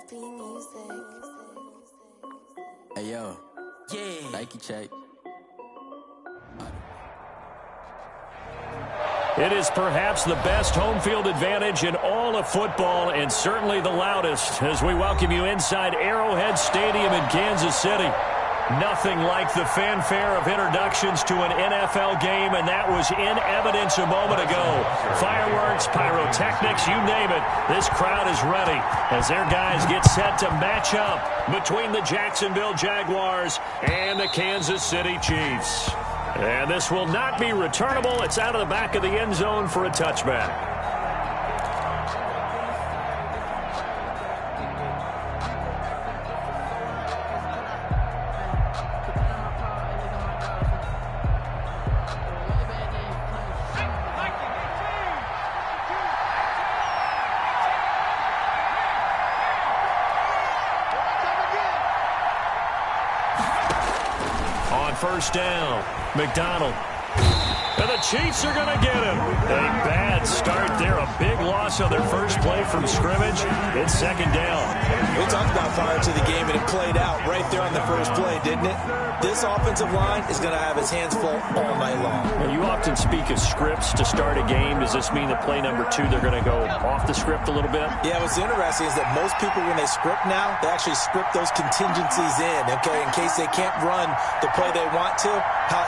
Hey yo, yeah, Nike check. It is perhaps the best home field advantage in all of football, and certainly the loudest, as we welcome you inside Arrowhead Stadium in Kansas City. Nothing like the fanfare of introductions to an NFL game, and that was in evidence a moment ago. Fireworks, pyrotechnics, you name it, this crowd is ready as their guys get set to match up between the Jacksonville Jaguars and the Kansas City Chiefs. And this will not be returnable. It's out of the back of the end zone for a touchback. First down, McDonald. And the Chiefs are going to get him. A bad start there. A big loss on their first play from scrimmage. It's second down. We talked about prior to the game, and it played out right there on the first play, didn't it? This offensive line is going to have his hands full all night long. Well, you often speak of scripts to start a game. Does this mean that play number 2, they're going to go off the script a little bit? Yeah, what's interesting is that most people, when they script now, they actually script those contingencies in, okay, in case they can't run the play they want to.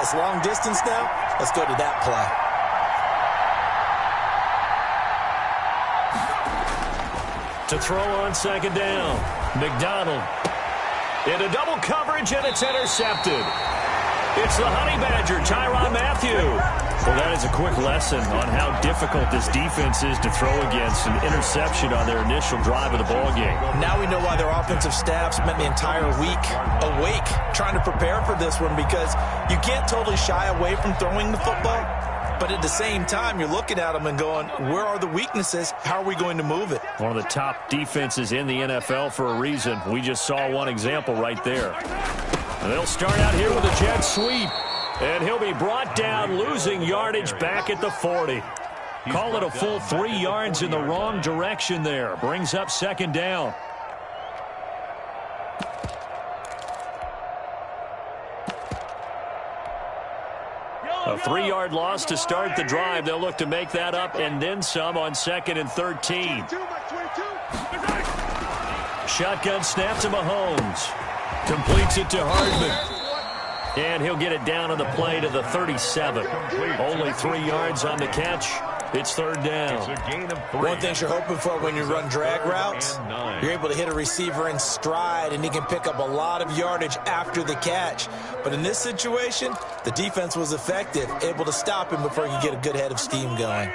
It's long distance now. Let's go to that play. To throw on second down, McDonald. Into double coverage, and it's intercepted. It's the Honey Badger, Tyrann Mathieu. Well, that is a quick lesson on how difficult this defense is to throw against. An interception on their initial drive of the ballgame. Now we know why their offensive staff spent the entire week awake trying to prepare for this one, because you can't totally shy away from throwing the football. But at the same time, you're looking at them and going, where are the weaknesses? How are we going to move it? One of the top defenses in the NFL for a reason. We just saw one example right there. And they'll start out here with a jet sweep. And he'll be brought down, losing yardage back at the 40. Call it a full 3 yards in the wrong direction there. Brings up second down. A 3-yard loss to start the drive. They'll look to make that up and then some on 2nd and 13. Shotgun snap to Mahomes. Completes it to Hardman. And he'll get it down on the play to the 37. Only 3 yards on the catch. It's third down. One thing you're hoping for when you run drag routes, you're able to hit a receiver in stride, and he can pick up a lot of yardage after the catch. But in this situation, the defense was effective, able to stop him before he could get a good head of steam going.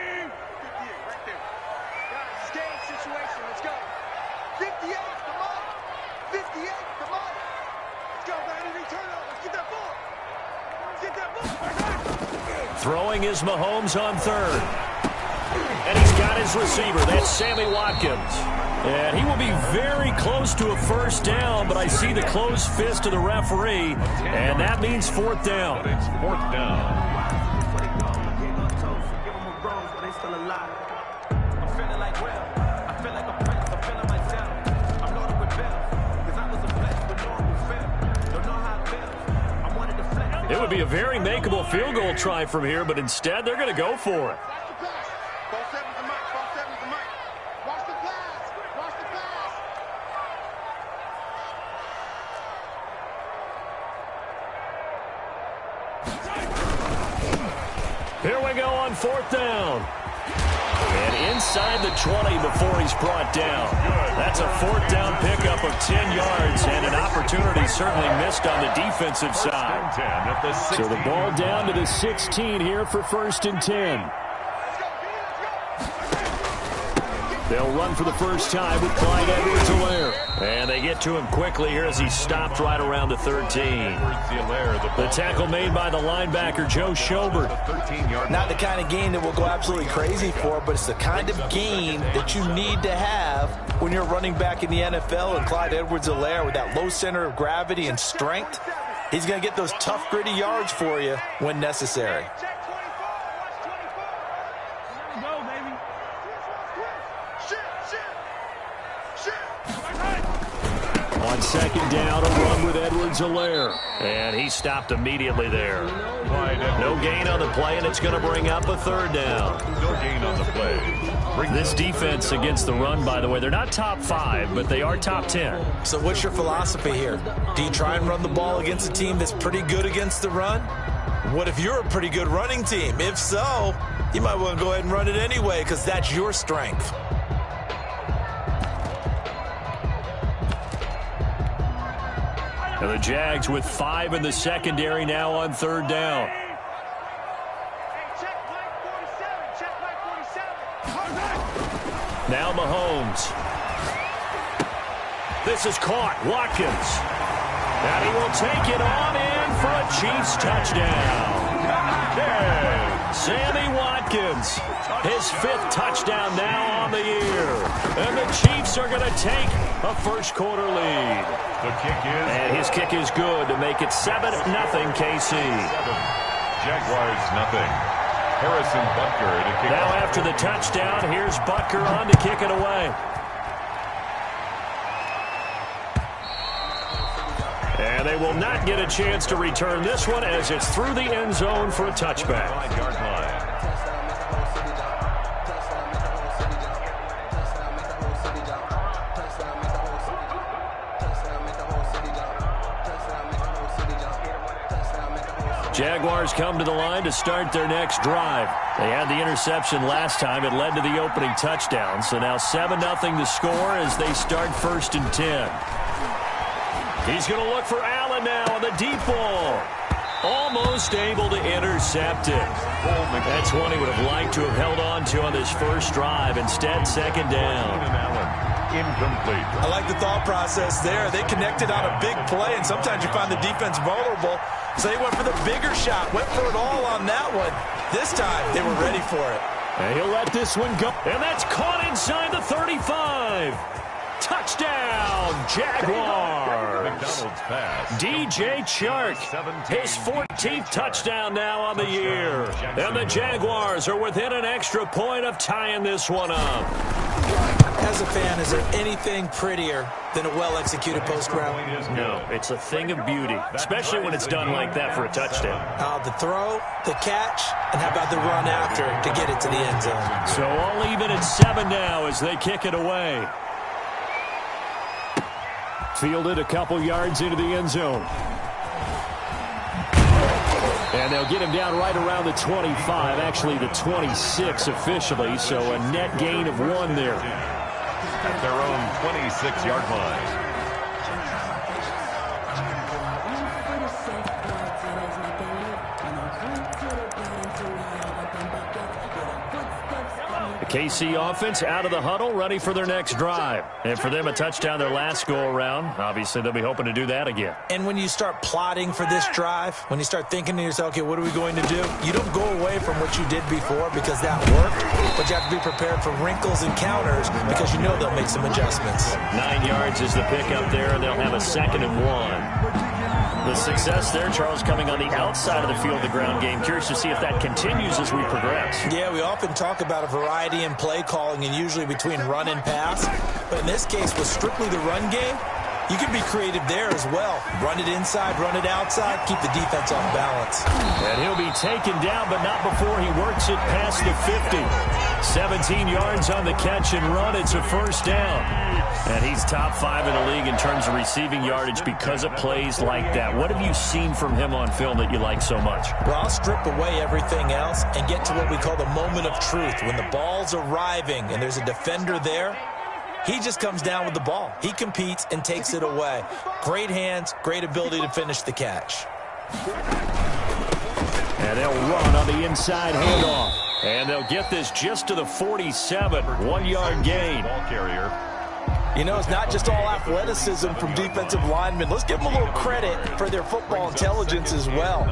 Throwing is Mahomes on third. And he's got his receiver. That's Sammy Watkins. And he will be very close to a first down, but I see the closed fist of the referee, and that means fourth down. It's fourth down. It would be a very makeable field goal try from here, but instead they're going to go for it. Here we go on fourth down. And inside the 20 before he's brought down. That's a fourth down pickup of 10 yards, and an opportunity certainly missed on the defensive side. So the ball down to the 16 here for first and 10. They'll run for the first time with Clyde Edwards-Helaire. And they get to him quickly here as he stopped right around the 13. The tackle made by the linebacker, Joe Schobert. Not the kind of game that we'll go absolutely crazy for, but it's the kind of game that you need to have when you're running back in the NFL. And Clyde Edwards-Helaire, with that low center of gravity and strength, he's going to get those tough, gritty yards for you when necessary. On second down, a run with Edwards-Helaire. And he stopped immediately there. No gain on the play, and it's going to bring up a third down. No gain on the play. This defense against the run, by the way, they're not top 5, but they are top 10. So what's your philosophy here? Do you try and run the ball against a team that's pretty good against the run? What if you're a pretty good running team? If so, you might want to go ahead and run it anyway because that's your strength. And the Jags with 5 in the secondary now on third down. Now Mahomes. This is caught. Watkins. And he will take it on in for a Chiefs touchdown. Sammy Watkins. His 5th touchdown now on the year. And the Chiefs are going to take a first quarter lead. The kick is... And his kick is good to make it 7-0 KC. Jaguars nothing. Harrison Butker to kick. Now after the touchdown, here's Butker on to kick it away. And they will not get a chance to return this one as it's through the end zone for a touchback. 5-yard line. Jaguars come to the line to start their next drive. They had the interception last time. It led to the opening touchdown. So now 7-0 to score as they start 1st and 10. He's going to look for Allen now on the deep ball. Almost able to intercept it. That's one he would have liked to have held on to on this first drive. Instead, second down. Incomplete. I like the thought process there. They connected on a big play, and sometimes you find the defense vulnerable. So they went for the bigger shot, went for it all on that one. This time, they were ready for it. And he'll let this one go. And that's caught inside the 35. Touchdown, Jaguars. McDonald's pass. DJ Chark, his 14th touchdown now on the year. And the Jaguars are within an extra point of tying this one up. As a fan, is there anything prettier than a well-executed post-round? No, it's a thing of beauty, especially when it's done like that for a touchdown. The throw, the catch, and how about the run after to get it to the end zone? So all even at 7 now as they kick it away. Fielded a couple yards into the end zone. And they'll get him down right around the 25, actually the 26 officially, so a net gain of 1 there. At their own 26-yard line. The KC offense out of the huddle, ready for their next drive. And for them, a touchdown their last go-around. Obviously, they'll be hoping to do that again. And when you start plotting for this drive, when you start thinking to yourself, okay, what are we going to do? You don't go away from what you did before because that worked, but you have to be prepared for wrinkles and counters because you know they'll make some adjustments. 9 yards is the pickup there, and they'll have a 2nd and 1. The success there, Charles, coming on the outside of the field, the ground game. Curious to see if that continues as we progress. Yeah, we often talk about a variety in play calling and usually between run and pass. But in this case, with strictly the run game, you can be creative there as well. Run it inside, run it outside, keep the defense off balance. And he'll be taken down, but not before he works it past the 50. 17 yards on the catch and run. It's a first down. And he's top 5 in the league in terms of receiving yardage because of plays like that. What have you seen from him on film that you like so much? Well, I'll strip away everything else and get to what we call the moment of truth. When the ball's arriving and there's a defender there, he just comes down with the ball. He competes and takes it away. Great hands, great ability to finish the catch. And they'll run on the inside handoff. And they'll get this just to the 47. 1-yard gain. Ball carrier. You know, it's not just all athleticism from defensive linemen. Let's give them a little credit for their football intelligence as well.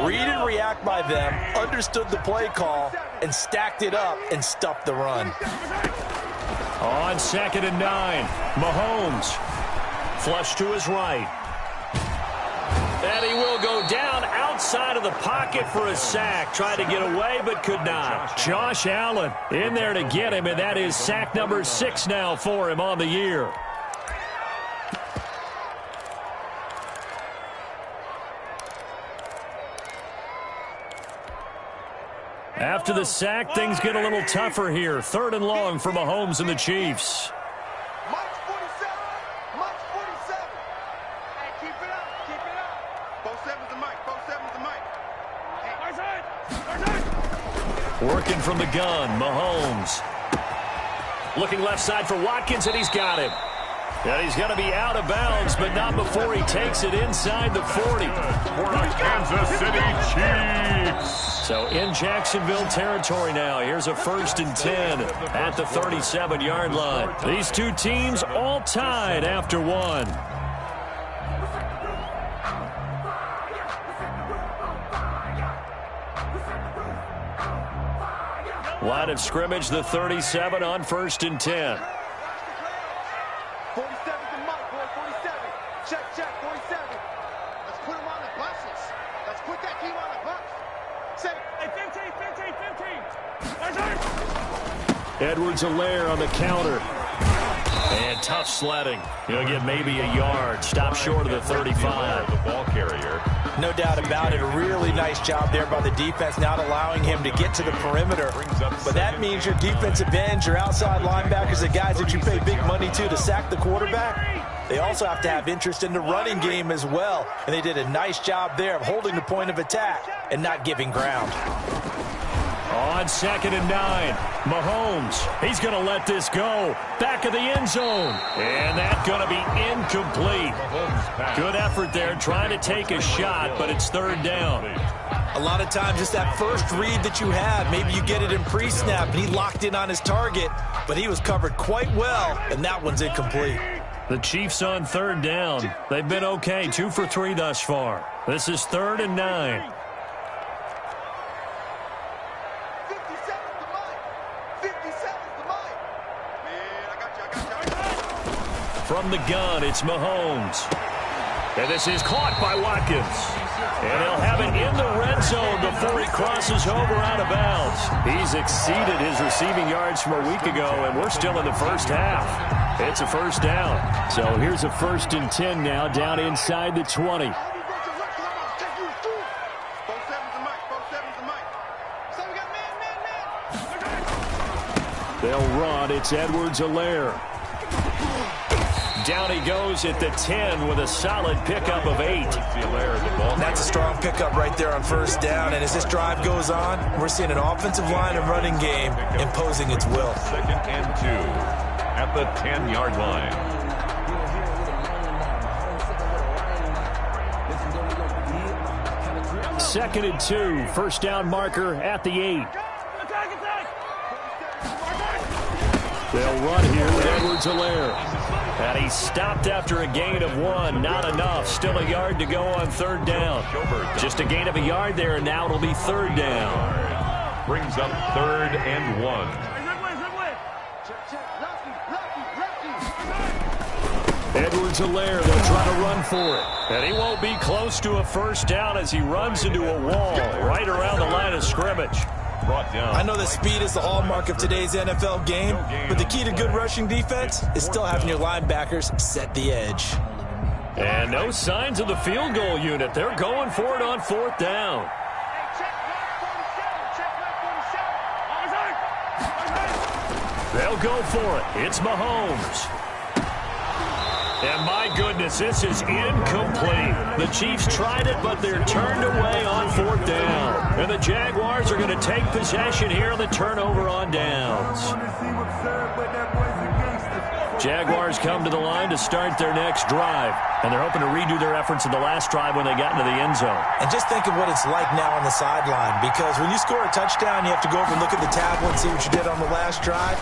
Read and react by them, understood the play call, and stacked it up and stuffed the run. On 2nd and 9, Mahomes. Flush to his right. And he will go down outside of the pocket for a sack. Tried to get away, but could not. Josh Allen in there to get him, and that is sack number 6 now for him on the year. after the sack, things get a little tougher here. 3rd and long for Mahomes and the Chiefs. March 47. March 47. Hey, keep it up. Keep it up. 47's the mic. 47's the mic. Working from the gun, Mahomes. Looking left side for Watkins, and he's got him. And he's going to be out of bounds, but not before he takes it inside the 40. For the Kansas City Chiefs. So in Jacksonville territory now. Here's a 1st and 10 at the 37-yard line. These two teams all tied after one. Line of scrimmage, the 37 on 1st and 10. 47's the mic, boy. 47. Check, 47. Let's put him on the buses. Let's put that team on the bus. Say, hey, 15. Edwards-Helaire on the counter. And tough sledding. He'll get maybe a yard. Stop short of the 35. The ball carrier. No doubt about it. A really nice job there by the defense, not allowing him to get to the perimeter. But that means your defensive ends, your outside linebackers, the guys that you pay big money to sack the quarterback, they also have to have interest in the running game as well. And they did a nice job there of holding the point of attack and not giving ground. On 2nd and 9, Mahomes, he's going to let this go. Back of the end zone. And that's going to be incomplete. Good effort there trying to take a shot, but it's 3rd down. A lot of times it's that first read that you have. Maybe you get it in pre-snap, and he locked in on his target, but he was covered quite well, and that one's incomplete. The Chiefs on 3rd down. They've been okay, 2 for 3 thus far. This is 3rd and 9. From the gun, it's Mahomes. And this is caught by Watkins. And he'll have it in the red zone before he crosses over out of bounds. He's exceeded his receiving yards from a week ago, and we're still in the first half. It's a 1st down. So here's a 1st and 10 now, down inside the 20. They'll run. It's Edwards-Helaire. Down he goes at the 10 with a solid pickup of 8. That's a strong pickup right there on 1st down. And as this drive goes on, we're seeing an offensive line and running game imposing its will. 2nd and 2 at the 10-yard line. Second and 2, 1st down marker at the 8. They'll run here with Edwards-Helaire. And he stopped after a gain of 1. Not enough. Still a yard to go on 3rd down. Just a gain of a yard there, and now it'll be 3rd down. Brings up 3rd and 1. Edwards-Helaire, they'll try to run for it. And he won't be close to a 1st down as he runs into a wall right around the line of scrimmage. Brought down. I know that speed is the hallmark of today's NFL game, but the key to good rushing defense is still having your linebackers set the edge. And no signs of the field goal unit. They're going for it on 4th down. They'll go for it. It's Mahomes. And my goodness, this is incomplete. The Chiefs tried it, but they're turned away on 4th down. And the Jaguars are going to take possession here on the turnover on downs. Jaguars come to the line to start their next drive. And they're hoping to redo their efforts in the last drive when they got into the end zone. And just think of what it's like now on the sideline, because when you score a touchdown, you have to go over and look at the tablet and see what you did on the last drive.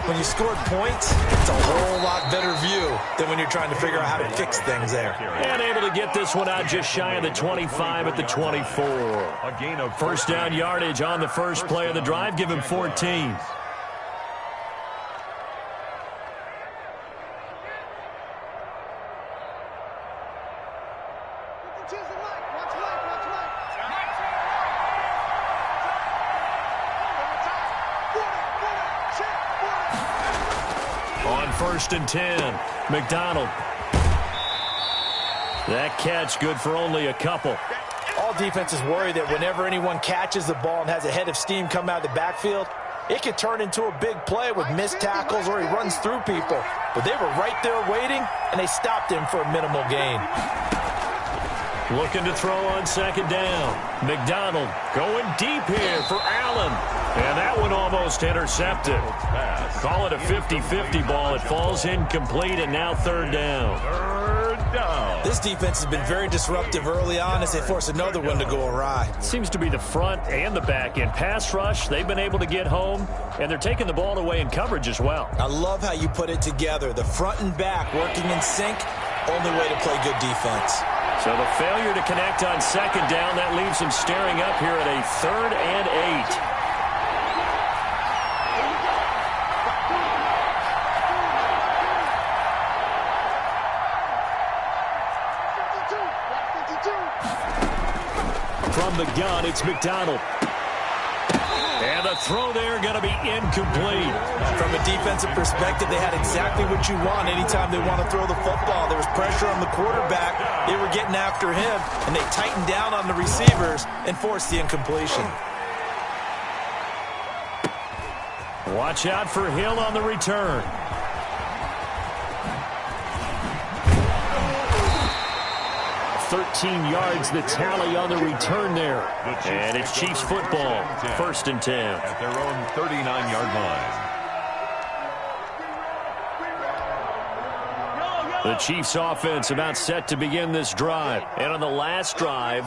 When you scored points, it's a whole lot better view than when you're trying to figure out how to fix things there. And able to get this one out just shy of the 25 at the 24. A gain of 1st down yardage on the first play of the drive. Give him 14. On 1st and 10, McDonald. That catch good for only a couple. All NFL defenses worry that whenever anyone catches the ball and has a head of steam come out of the backfield, it could turn into a big play with missed tackles or he runs through people. But they were right there waiting, and they stopped him for a minimal gain. Looking to throw on second down. McDonald going deep here for Allen. And that one almost intercepted. Call it a 50-50 ball. It falls incomplete, and now third down. This defense has been very disruptive early on as they force another one to go awry. Seems to be the front and the back end. Pass rush, they've been able to get home, and they're taking the ball away in coverage as well. I love how you put it together. The front and back working in sync, only way to play good defense. So the failure to connect on second down, that leaves them staring up here at a 3rd and 8. From the gun, it's McDonald. And the throw there going to be incomplete. From a defensive perspective, they had exactly what you want anytime they want to throw the football. There was pressure on the quarterback. They were getting after him, and they tightened down on the receivers and forced the incompletion. Watch out for Hill on the return. 13 yards the tally on the return there. And it's Chiefs football, 1st and 10. At their own 39-yard line. The Chiefs offense about set to begin this drive. And on the last drive,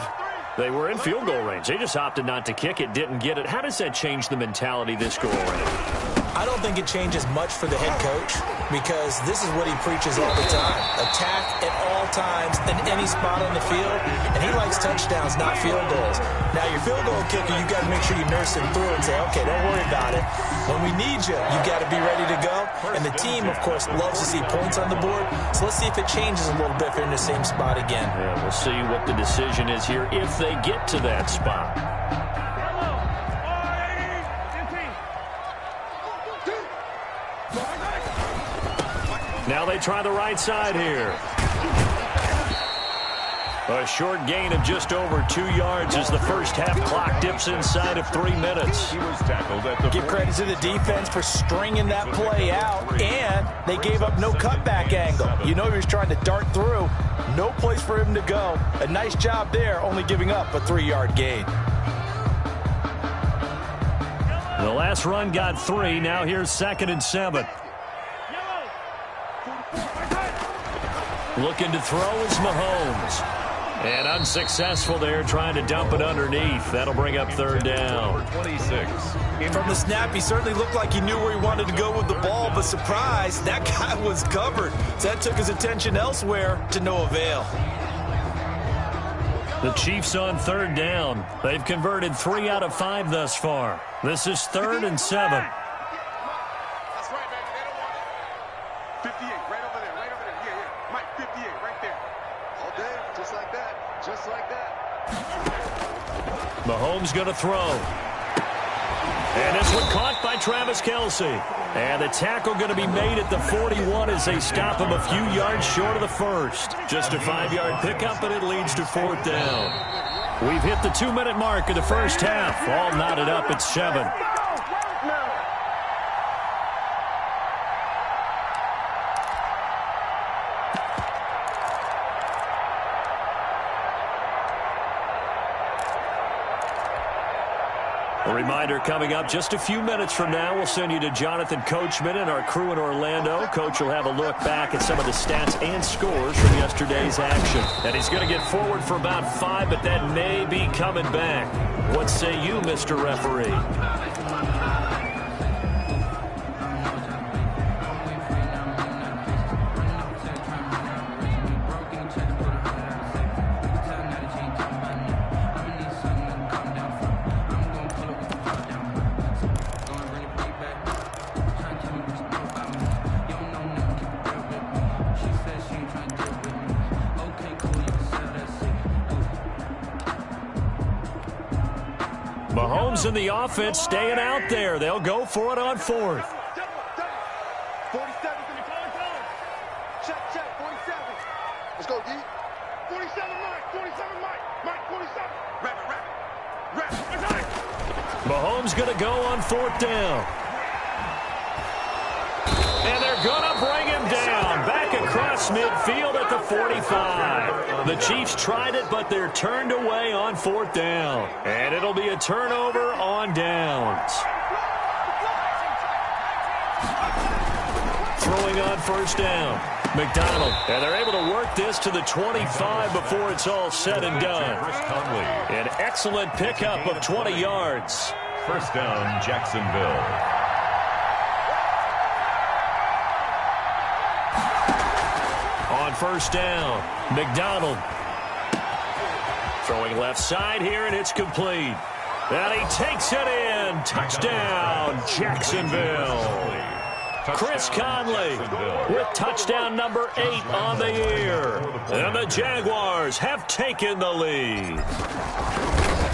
they were in field goal range. They just opted not to kick it, didn't get it. How does that change the mentality this go around? I don't think it changes much for the head coach because this is what he preaches all the time. Attack at all times in any spot on the field, and he likes touchdowns, not field goals. Now, your field goal kicker, you got to make sure you nurse him through and say, okay, don't worry about it. When we need you, you got to be ready to go. And the team, of course, loves to see points on the board. So let's see if it changes a little bit if they're in the same spot again. Yeah, we'll see what the decision is here if they get to that spot. Now they try the right side here. A short gain of just over 2 yards as the first half clock dips inside of 3 minutes. He was tackled at the Give credit to the defense for stringing that play out, and they gave up no cutback angle. You know he was trying to dart through. No place for him to go. A nice job there, only giving up a 3-yard gain. The last run got 3. Now here's 2nd and 7. Looking to throw is Mahomes. And unsuccessful there, trying to dump it underneath. That'll bring up 3rd down. 26. From the snap, he certainly looked like he knew where he wanted to go with the ball, but surprise, that guy was covered. So that took his attention elsewhere to no avail. The Chiefs on 3rd down. They've converted 3 out of 5 thus far. This is 3rd and 7. That's right, baby. They don't want it. 58, right over there, right over there. Yeah, yeah. Mike, 58, right there. All day, just like that. Just like that. Mahomes going to throw. And this one caught by Travis Kelce. And the tackle going to be made at the 41 as they stop him a few yards short of the first. Just a 5-yard pickup, and it leads to 4th down. We've hit the 2-minute mark of the first half. All knotted up at 7. A reminder coming up just a few minutes from now, we'll send you to Jonathan Coachman and our crew in Orlando. Coach will have a look back at some of the stats and scores from yesterday's action. And he's going to get forward for about 5, but that may be coming back. What say you, Mr. Referee? Mahomes and the offense staying out there. They'll go for it on 4th. 47. Check, 47. Let's go, D. 47 Mike. 47 Mike. Mike 47. Rep. Mahomes going to go on 4th down. And they're going to bring him down. Back across midfield at the 45. The Chiefs tried it, but they're turned away on 4th down. And it'll be a turnover on downs. Throwing on 1st down. McDonald. And they're able to work this to the 25 before it's all said and done. An excellent pickup of 20 yards. 1st down, Jacksonville. On 1st down, McDonald. Throwing left side here, and it's complete. And he takes it in. Touchdown, Jacksonville. Chris Conley with touchdown number 8 on the year. And the Jaguars have taken the lead.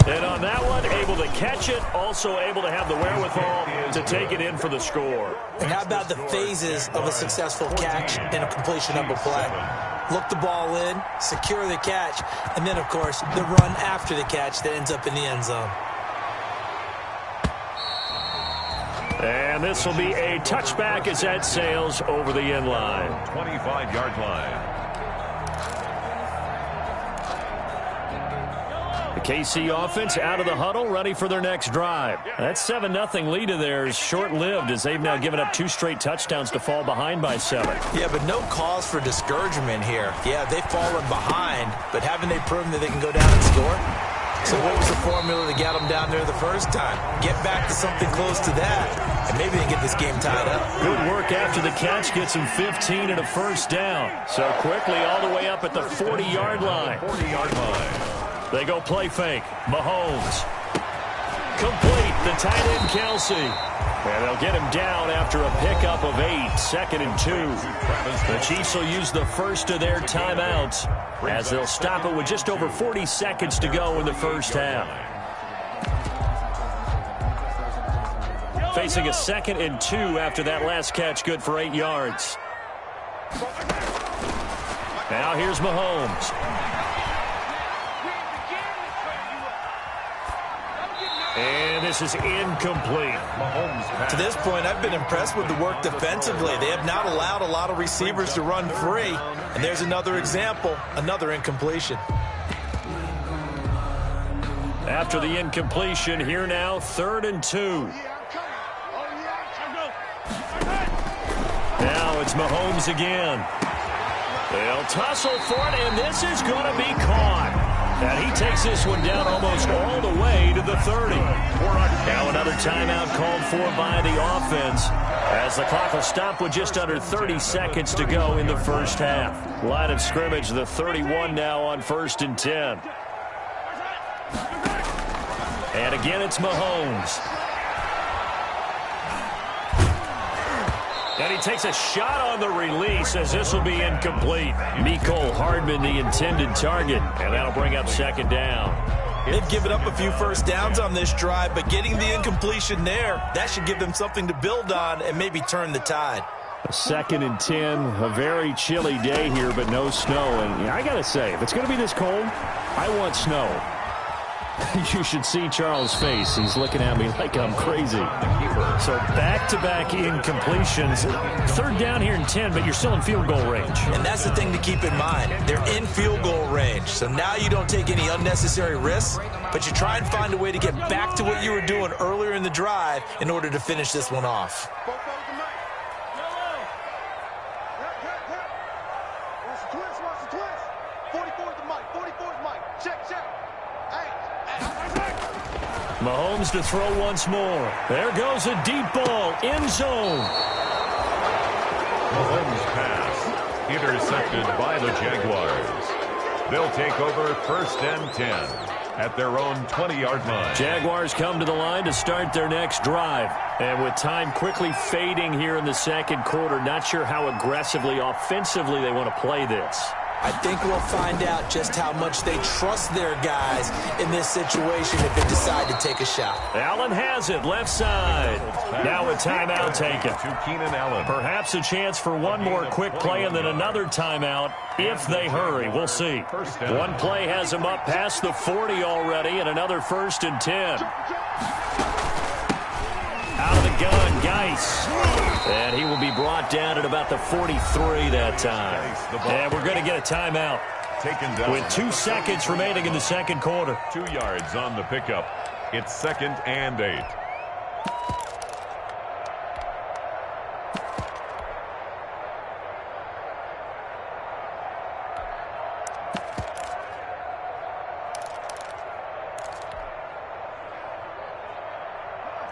And on that one, able to catch it, also able to have the wherewithal to take it in for the score. And how about the phases of a successful catch and a completion of a play? Look the ball in, secure the catch, and then, of course, the run after the catch that ends up in the end zone. And this will be a touchback as that sails over the end line. 25-yard line. The KC offense out of the huddle, ready for their next drive. That 7-0 lead of theirs short-lived as they've now given up 2 straight touchdowns to fall behind by 7. Yeah, but no cause for discouragement here. Yeah, they've fallen behind, but haven't they proven that they can go down and score? So what was the formula to get them down there the first time? Get back to something close to that, and maybe they get this game tied up. Good work after the catch, gets them 15 and a 1st down. So quickly all the way up at the 40-yard line. 40-yard line. They go play fake. Mahomes. Complete. The tight end, Kelsey. And they'll get him down after a pickup of 8. 2nd and 2. The Chiefs will use the first of their timeouts as they'll stop it with just over 40 seconds to go in the first half. Facing a 2nd and 2 after that last catch, good for 8 yards. Now here's Mahomes. And this is incomplete. To this point, I've been impressed with the work defensively. They have not allowed a lot of receivers to run free. And there's another example, another incompletion. After the incompletion, here now, 3rd and 2. Now it's Mahomes again. They'll tussle for it, and this is going to be caught. And he takes this one down almost all the way to the 30. Now another timeout called for by the offense as the clock will stop with just under 30 seconds to go in the first half. Line of scrimmage, the 31 now on 1st and 10. And again, it's Mahomes. And he takes a shot on the release as this will be incomplete. Mecole Hardman, the intended target, and that'll bring up 2nd down. They've given up a few first downs on this drive, but getting the incompletion there, that should give them something to build on and maybe turn the tide. A 2nd and 10, a very chilly day here, but no snow. And I got to say, if it's going to be this cold, I want snow. You should see Charles' face. He's looking at me like I'm crazy. So back-to-back incompletions. 3rd down here and 10, but you're still in field goal range. And that's the thing to keep in mind. They're in field goal range. So now you don't take any unnecessary risks, but you try and find a way to get back to what you were doing earlier in the drive in order to finish this one off. Mahomes to throw once more. There goes a deep ball. End zone. Mahomes pass. Intercepted by the Jaguars. They'll take over 1st and 10 at their own 20-yard line. Jaguars come to the line to start their next drive. And with time quickly fading here in the 2nd quarter, not sure how aggressively, offensively they want to play this. I think we'll find out just how much they trust their guys in this situation if they decide to take a shot. Allen has it, left side. Now a timeout taken. To Keenan Allen. Perhaps a chance for one more quick play and then another timeout if they hurry. We'll see. One play has them up past the 40 already, and another 1st and 10. Out of the gun, Geis. And he will be brought down at about the 43 that time. And we're going to get a timeout. Taken down. With 2 seconds remaining in the second quarter. 2 yards on the pickup. It's 2nd and 8.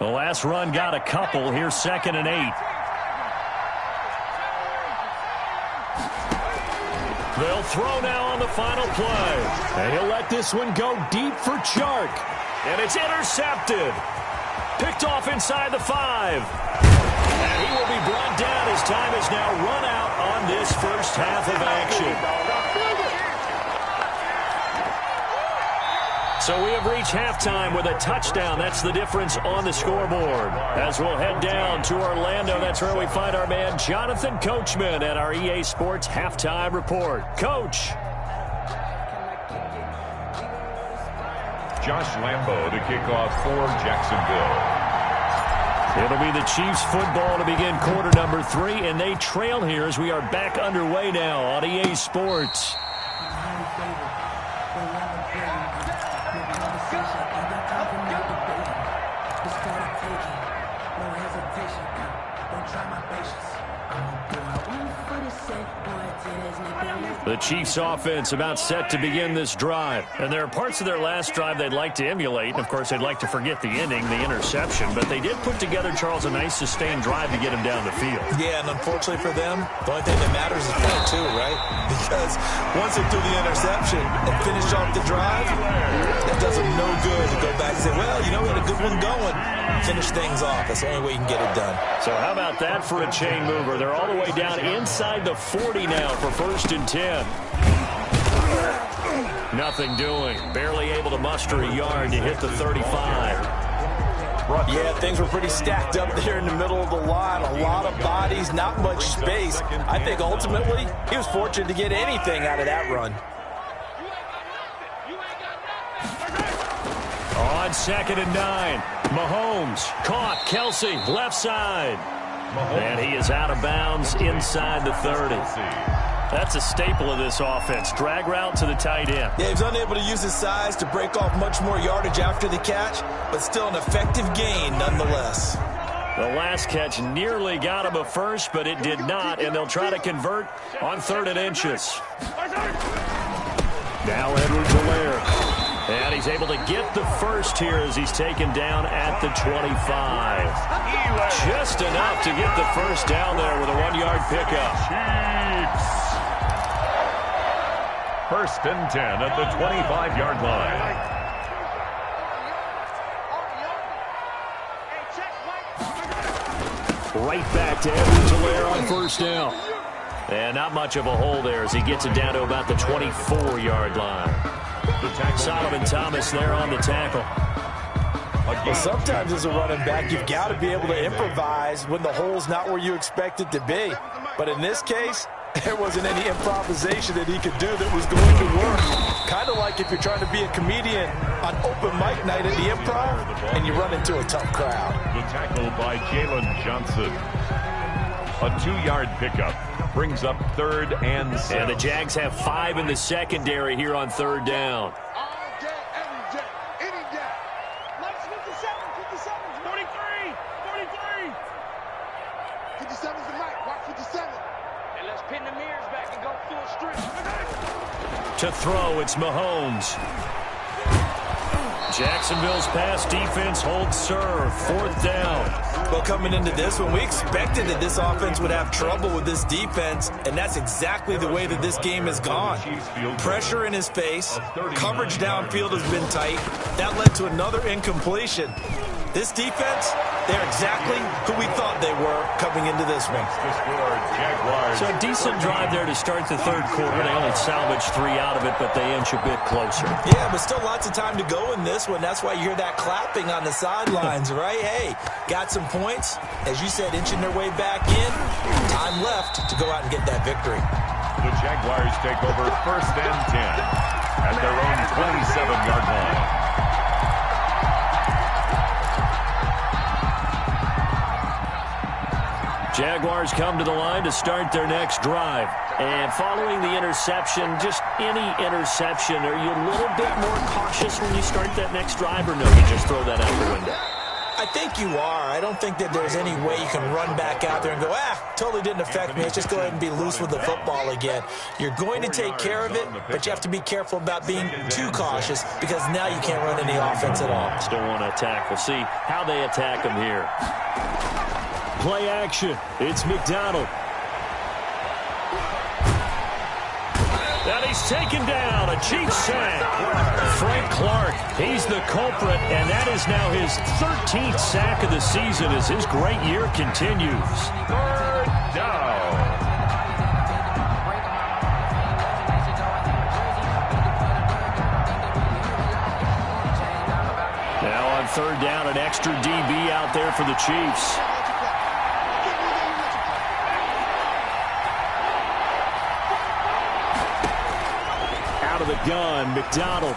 The last run got a couple. Here's 2nd and 8. They'll throw now on the final play. And he'll let this one go deep for Chark. And it's intercepted. Picked off inside the 5. And he will be brought down as time is now run out on this first half of action. So we have reached halftime with a touchdown. That's the difference on the scoreboard. As we'll head down to Orlando, that's where we find our man Jonathan Coachman at our EA Sports Halftime Report. Coach. Josh Lambo to kick off for Jacksonville. It'll be the Chiefs football to begin quarter number 3, and they trail here as we are back underway now on EA Sports. The Chiefs offense about set to begin this drive. And there are parts of their last drive they'd like to emulate. And, of course, they'd like to forget the ending, the interception. But they did put together, Charles, a nice sustained drive to get him down the field. Yeah, and unfortunately for them, the only thing that matters is point 2, right? Because once they threw the interception and finished off the drive, that does them no good to go back and say, well, you know, we had a good one going. Finish things off. That's the only way you can get it done. So how about that for a chain mover? They're all the way down inside the 40 now for 1st and 10. Nothing doing. Barely able to muster a yard to hit the 35. Yeah, things were pretty stacked up there in the middle of the line. A lot of bodies, not much space. I think ultimately he was fortunate to get anything out of that run. On 2nd and 9, Mahomes caught. Kelsey, left side. And he is out of bounds inside the 30. That's a staple of this offense. Drag route to the tight end. Yeah, he was unable to use his size to break off much more yardage after the catch, but still an effective gain nonetheless. The last catch nearly got him a first, but it did not, and they'll try to convert on 3rd and inches. Now Edwards-Helaire. And he's able to get the first here as he's taken down at the 25. Just enough to get the first down there with a 1-yard pickup. Chiefs. 1st and 10 at the 25-yard line. Right back to Edwards-Helaire on 1st down. And not much of a hole there as he gets it down to about the 24-yard line. Solomon Thomas there on the tackle. Well, sometimes as a running back, you've got to be able to improvise when the hole's not where you expect it to be. But in this case, there wasn't any improvisation that he could do that was going to work. Kind of like if you're trying to be a comedian on open mic night at the Improv and you run into a tough crowd. The tackle by Jalen Johnson. A 2-yard pickup brings up 3rd and 6. And the Jags have 5 in the secondary here on 3rd down. All day, every day, any day. Let's 57, 43, 57's the mic, watch 57. And let's pin the mirrors back and go full strip. To throw, it's Mahomes. Jacksonville's pass defense holds serve. 4th down. Well, coming into this one, we expected that this offense would have trouble with this defense, and that's exactly the way that this game has gone. Pressure in his face, coverage downfield has been tight. That led to another incompletion. This defense, They're exactly who we thought they were coming into this one. So a decent drive there to start the third quarter. They only salvaged 3 out of it, but they inch a bit closer. Yeah, but still lots of time to go in this one. That's why you hear that clapping on the sidelines, right? Hey, got some points. As you said, inching their way back in. Time left to go out and get that victory. The Jaguars take over 1st and 10 at their own 27-yard line. Jaguars come to the line to start their next drive. And following the interception, just any interception, are you a little bit more cautious when you start that next drive, or no, you just throw that out the window? I think you are. I don't think that there's any way you can run back out there and go, totally didn't affect me. Let's just go ahead and be loose with the football again. You're going to take care of it, but you have to be careful about being too cautious because now you can't run any offense at all. Still want to attack. We'll see how they attack them here. Play action. It's McDonald. And he's taken down. A cheap sack. Frank Clark, he's the culprit, and that is now his 13th sack of the season as his great year continues. 3rd down. Now on 3rd down, an extra DB out there for the Chiefs. Out of the gun, McDonald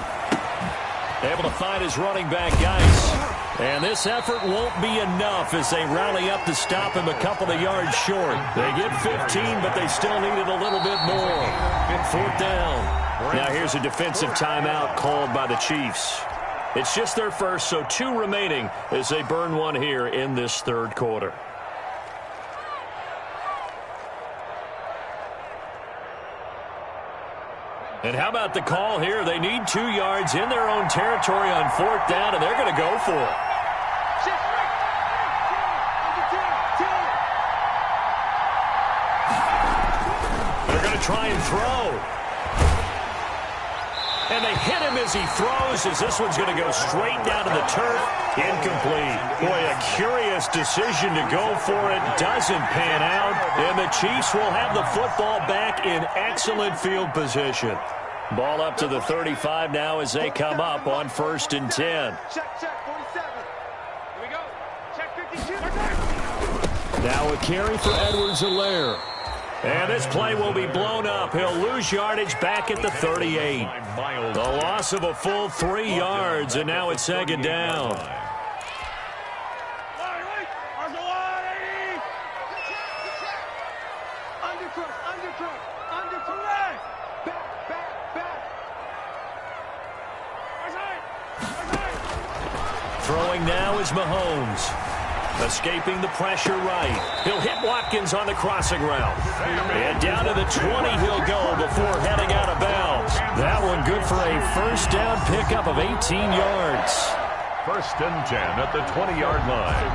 able to find his running back, guys. And this effort won't be enough as they rally up to stop him a couple of yards short. They get 15, but they still needed a little bit more. 4th down. Now here's a defensive timeout called by the Chiefs. It's just their first, so 2 remaining as they burn one here in this third quarter. And how about the call here? They need 2 yards in their own territory on 4th down, and they're going to go for it. They're going to try and throw. And they hit him as he throws, as this one's going to go straight down to the turf. Incomplete. Boy, a curious decision to go for it. Doesn't pan out. And the Chiefs will have the football back in excellent field position. Ball up to the 35 now as they come up on 1st and 10. Check, 47. Here we go. Check 52. Now a carry for Edwards-Helaire. And this play will be blown up. He'll lose yardage back at the 38. The loss of a full 3 yards, and now it's 2nd down. Throwing now is Mahomes. Escaping the pressure right. He'll hit Watkins on the crossing route. And down to the 20 he'll go before heading out of bounds. That one good for a 1st down pickup of 18 yards. 1st and 10 at the 20-yard line.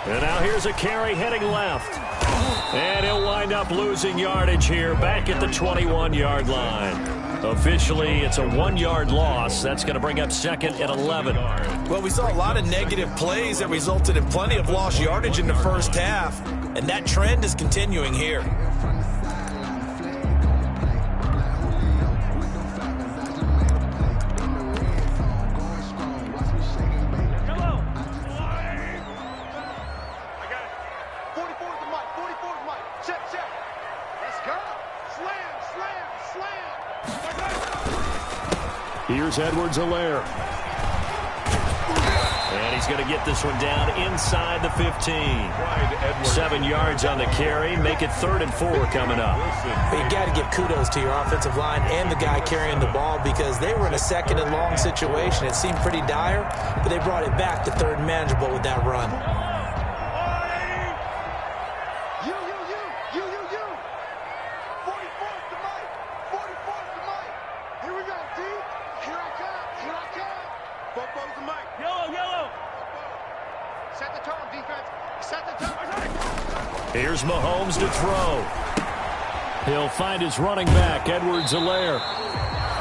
And now here's a carry heading left. And he'll wind up losing yardage here back at the 21-yard line. Officially, it's a 1-yard loss. That's going to bring up 2nd and 11. Well, we saw a lot of negative plays that resulted in plenty of lost yardage in the first half. And that trend is continuing here. Here's Edwards-Helaire. And he's going to get this one down inside the 15. 7 yards on the carry. Make it 3rd and 4 coming up. But you got to give kudos to your offensive line and the guy carrying the ball because they were in a 2nd and long situation. It seemed pretty dire, but they brought it back to 3rd and manageable with that run. Here's Mahomes to throw. He'll find his running back, Edwards-Helaire.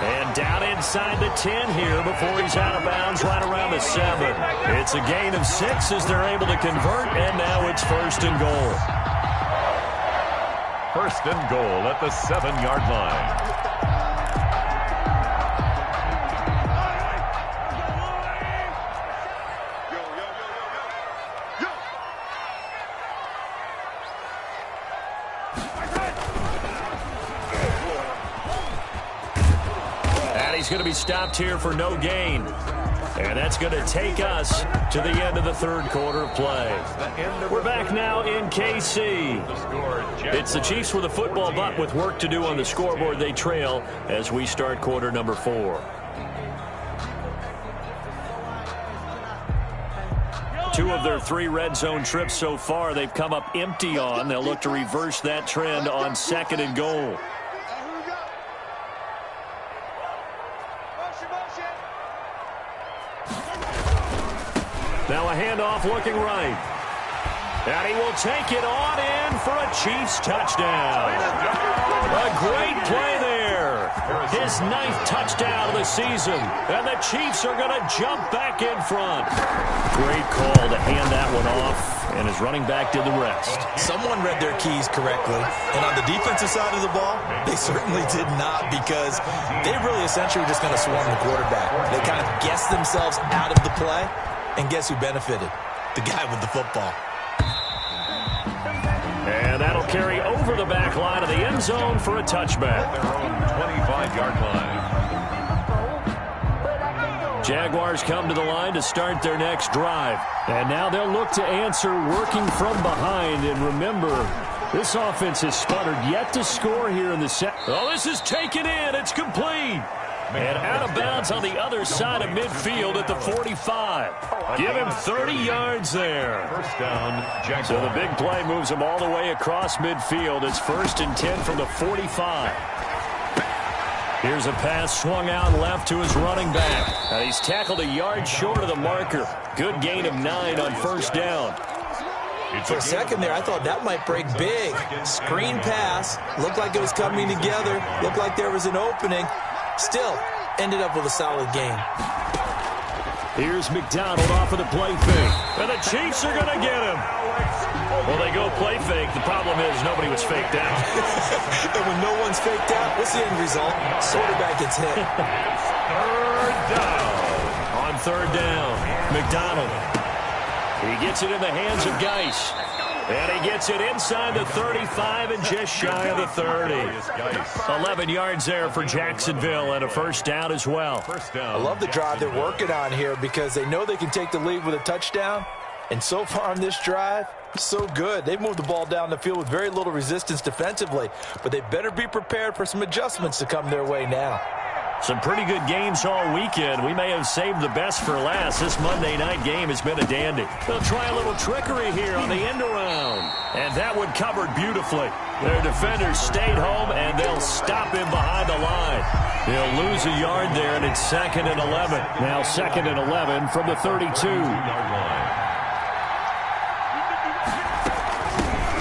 And down inside the 10 here before he's out of bounds right around the 7. It's a gain of 6 as they're able to convert, and now it's 1st and goal. 1st and goal at the 7-yard line. He's going to be stopped here for no gain. And that's going to take us to the end of the 3rd quarter of play. We're back now in KC. It's the Chiefs with a football, but with work to do on the scoreboard, they trail as we start quarter number 4. 2 of their 3 red zone trips so far they've come up empty on. They'll look to reverse that trend on 2nd and goal. Now a handoff looking right. And he will take it on in for a Chiefs touchdown. A great play there. His 9th touchdown of the season. And the Chiefs are going to jump back in front. Great call to hand that one off. And his running back did the rest. Someone read their keys correctly. And on the defensive side of the ball, they certainly did not, because they really essentially were just going to swarm the quarterback. They kind of guessed themselves out of the play. And guess who benefited? The guy with the football. And that'll carry over the back line of the end zone for a touchback. Their own 25-yard line. Jaguars come to the line to start their next drive. And now they'll look to answer working from behind. And remember, this offense has sputtered yet to score here in the set. Oh, this is taken in. It's complete. And out of bounds on the other side of midfield at the 45. Give him 30 yards there. 1st down, Jaguars. So the big play moves him all the way across midfield. It's 1st and 10 from the 45. Here's a pass swung out left to his running back. And he's tackled a yard short of the marker. Good gain of 9 on 1st down. For a second there, I thought that might break big. Screen pass. Looked like it was coming together. Looked like there was an opening. Still, ended up with a solid game. Here's McDonald off of the play fake. And the Chiefs are going to get him. Well, they go play fake. The problem is nobody was faked out. And when no one's faked out, what's the end result? Quarterback gets hit. 3rd down. On 3rd down, McDonald. He gets it in the hands of Geis. And he gets it inside the 35 and just shy of the 30. 11 yards there for Jacksonville and a 1st down as well. I love the drive they're working on here, because they know they can take the lead with a touchdown. And so far on this drive, so good. They've moved the ball down the field with very little resistance defensively. But they better be prepared for some adjustments to come their way now. Some pretty good games all weekend. We may have saved the best for last. This Monday night game has been a dandy. They'll try a little trickery here on the end around. And that one covered beautifully. Their defenders stayed home, and they'll stop him behind the line. They'll lose a yard there, and it's 2nd and 11. Now 2nd and 11 from the 32.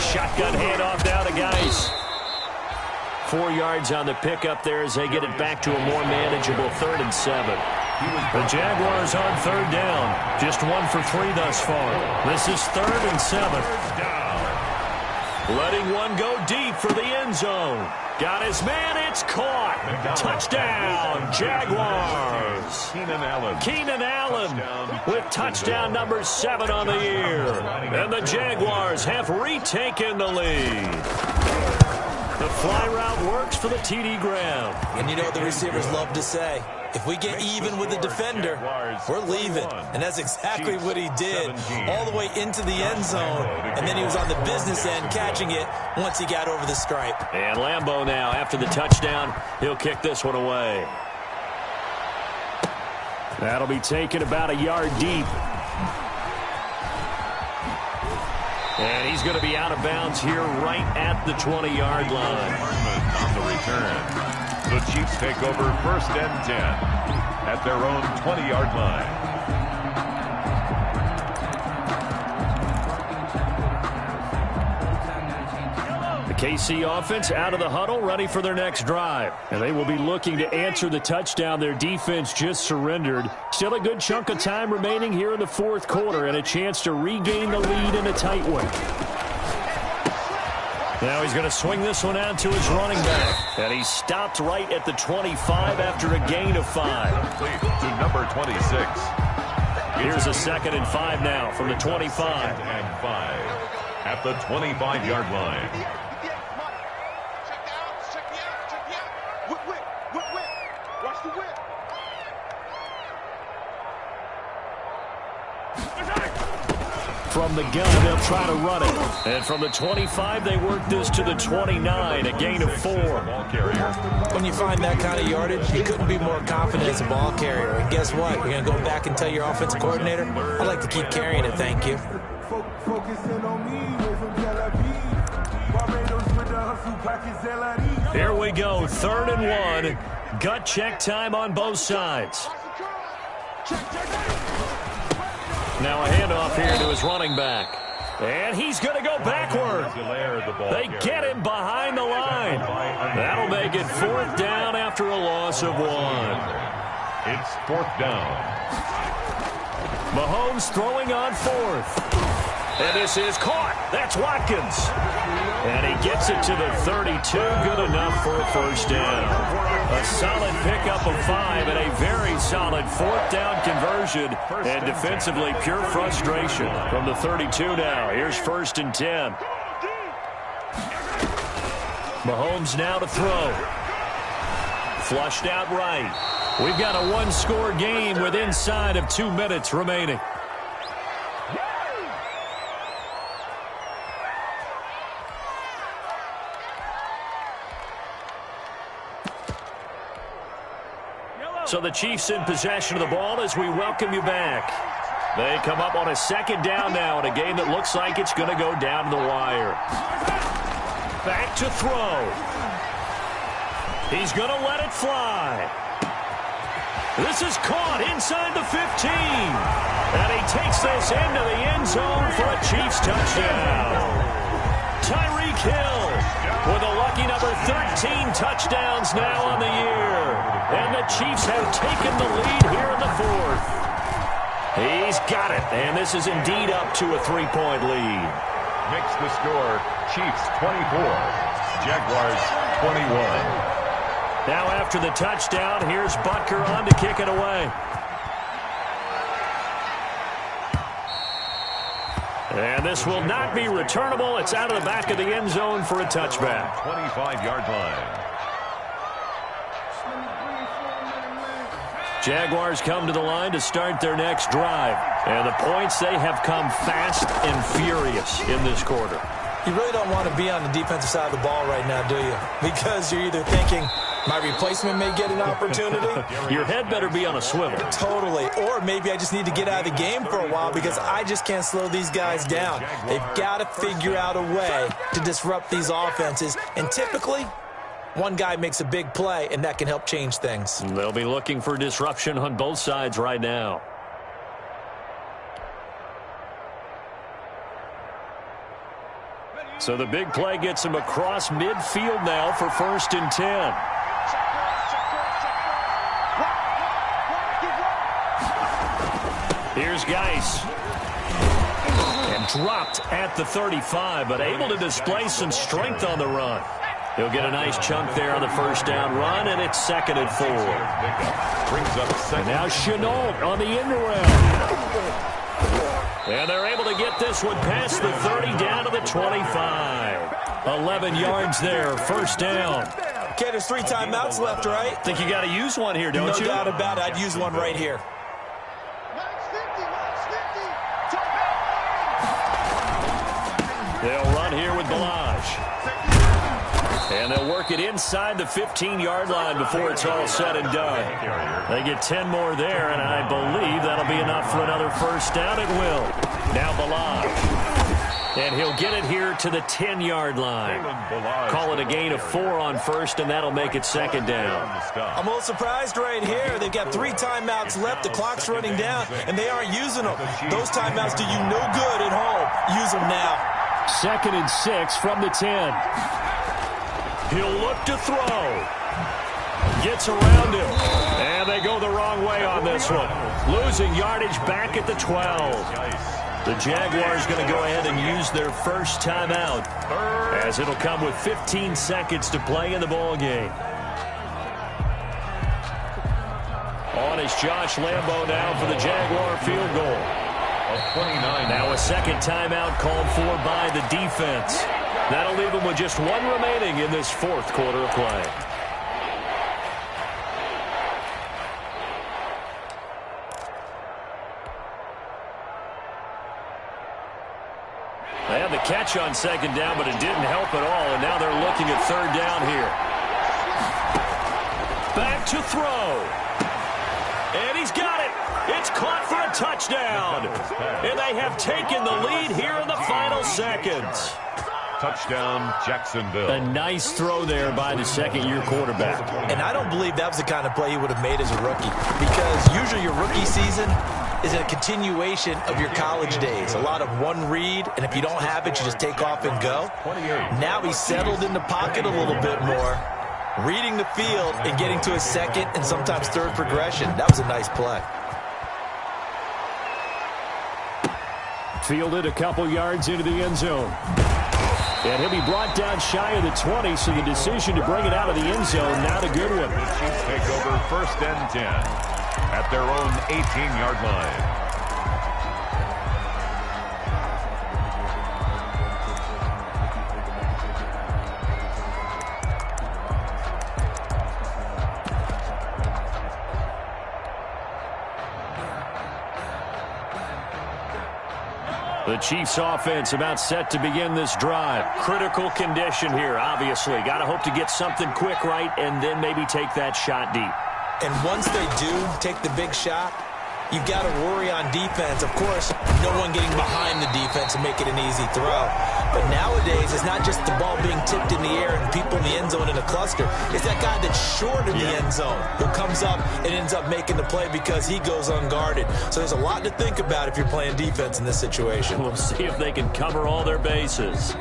Shotgun handoff down to Geis. 4 yards on the pickup there as they get it back to a more manageable 3rd and 7. The Jaguars on 3rd down. Just 1 for 3 thus far. This is 3rd and 7. Letting one go deep for the end zone. Got his man. It's caught. Touchdown, Jaguars. Keenan Allen with touchdown number 7 on the year. And the Jaguars have retaken the lead. The fly route works for the TD Graham. And you know what the receivers love to say? If we get even with the defender, we're leaving. And that's exactly what he did, all the way into the end zone. And then he was on the business end catching it once he got over the stripe. And Lambeau now, after the touchdown, he'll kick this one away. That'll be taken about a yard deep. And he's going to be out of bounds here right at the 20-yard line. On the return. The Chiefs take over 1st and 10 at their own 20-yard line. The KC offense out of the huddle, ready for their next drive. And they will be looking to answer the touchdown their defense just surrendered. Still a good chunk of time remaining here in the fourth quarter and a chance to regain the lead in a tight one. Now he's going to swing this one out to his running back. And he stopped right at the 25 after a gain of 5. To number 26. Here's a 2nd and 5 now from the 25. 2nd and 5 at the 25-yard line. From the gun, they'll try to run it. And from the 25, they work this to the 29, a gain of 4. Ball carrier. When you find that kind of yardage, you couldn't be more confident as a ball carrier. And guess what? You're going to go back and tell your offensive coordinator, I'd like to keep carrying it, thank you. Here we go, 3rd and 1. Gut check time on both sides. Now a handoff here to his running back. And he's going to go backward. They get him behind the line. That'll make it 4th down after a loss of 1. It's 4th down. Mahomes throwing on 4th. And this is caught. That's Watkins. And he gets it to the 32. Good enough for a 1st down. A solid pickup of 5 and a very solid 4th down conversion. And defensively, pure frustration from the 32 now. Here's 1st and 10. Mahomes now to throw. Flushed out right. We've got a 1-score game with inside of 2 minutes remaining. So the Chiefs in possession of the ball as we welcome you back. They come up on a 2nd down now in a game that looks like it's going to go down to the wire. Back to throw. He's going to let it fly. This is caught inside the 15. And he takes this into the end zone for a Chiefs touchdown. Tyreek Hill with a lucky number 13 touchdowns now on the year. And the Chiefs have taken the lead here in the 4th. He's got it, and this is indeed up to a 3-point lead. Makes the score Chiefs 24, Jaguars 21. Now after the touchdown, here's Butker on to kick it away. And this will not be returnable. It's out of the back of the end zone for a touchback. 25-yard line. Jaguars come to the line to start their next drive. And the points, they have come fast and furious in this quarter. You really don't want to be on the defensive side of the ball right now, do you? Because you're either thinking, my replacement may get an opportunity. Your head better be on a swivel. Totally. Or maybe I just need to get out of the game for a while because I just can't slow these guys down. They've got to figure out a way to disrupt these offenses. And typically, one guy makes a big play, and that can help change things. They'll be looking for disruption on both sides right now. So the big play gets him across midfield now for 1st and 10. Here's Geis. And dropped at the 35, but able to display some strength on the run. He'll get a nice chunk there on the 1st down run, and it's 2nd and 4. And now Chenault on the end around. And they're able to get this one past the 30 down to the 25. 11 yards there, 1st down. Okay, there's 3 timeouts left, right? Think you got to use one here, don't you? No doubt about it. I'd use one right here. They'll run here with Balaj. And they'll work it inside the 15-yard line before it's all said and done. They get 10 more there, and I believe that'll be enough for another 1st down. It will. Now Balaj. And he'll get it here to the 10-yard line. Call it a gain of 4 on 1st, and that'll make it 2nd down. I'm a little surprised right here. They've got 3 timeouts left. The clock's running down, and they aren't using them. Those timeouts do you no good at home. Use them now. 2nd and 6 from the 10. He'll look to throw. Gets around him. And they go the wrong way on this one. Losing yardage back at the 12. The Jaguars going to go ahead and use their first timeout, as it'll come with 15 seconds to play in the ball game. On is Josh Lambo now for the Jaguar field goal. 29. Now a second timeout called for by the defense. That'll leave them with just one remaining in this fourth quarter of play. They had the catch on second down, but it didn't help at all, and now they're looking at third down here. Back to throw. And he's got it. It's caught for a touchdown. And they have taken the lead here in the final seconds. Touchdown, Jacksonville. A nice throw there by the second-year quarterback. And I don't believe that was the kind of play he would have made as a rookie, because usually your rookie season is a continuation of your college days. A lot of one read, and if you don't have it, you just take off and go. Now he's settled in the pocket a little bit more, reading the field and getting to his second and sometimes third progression. That was a nice play. Fielded a couple yards into the end zone. And he'll be brought down shy of the 20, so the decision to bring it out of the end zone, not a good one. The Chiefs take over first and 10 at their own 18-yard line. The Chiefs offense about set to begin this drive. Critical condition here, obviously. Got to hope to get something quick right and then maybe take that shot deep. And once they do take the big shot, you've got to worry on defense. Of course, no one getting behind the defense and make it an easy throw. But nowadays, it's not just the ball being tipped in the air and people in the end zone in a cluster. It's that guy that's short in the end zone who comes up and ends up making the play because he goes unguarded. So there's a lot to think about if you're playing defense in this situation. We'll see if they can cover all their bases.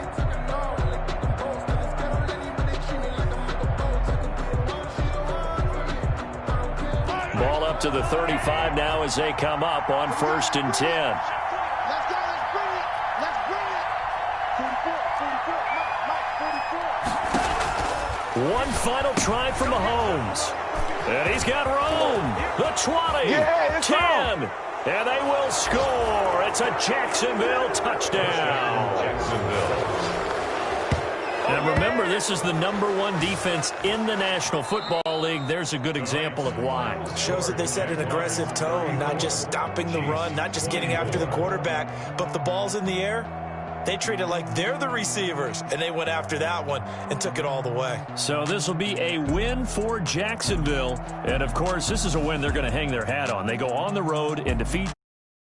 Ball up to the 35 now as they come up on first and 10. Let's go, let's bring it. Let's bring it. 44, Mike, 44. One final try from Mahomes. And he's got Rome. The 20. Yeah, 10. And they will score. It's a Jacksonville touchdown. Jacksonville. And remember, this is the #1 defense in the National Football League. There's a good example of why. Shows that they set an aggressive tone, not just stopping the run, not just getting after the quarterback, but the ball's in the air. They treat it like they're the receivers, and they went after that one and took it all the way. So this will be a win for Jacksonville. And, of course, this is a win they're going to hang their hat on. They go on the road and defeat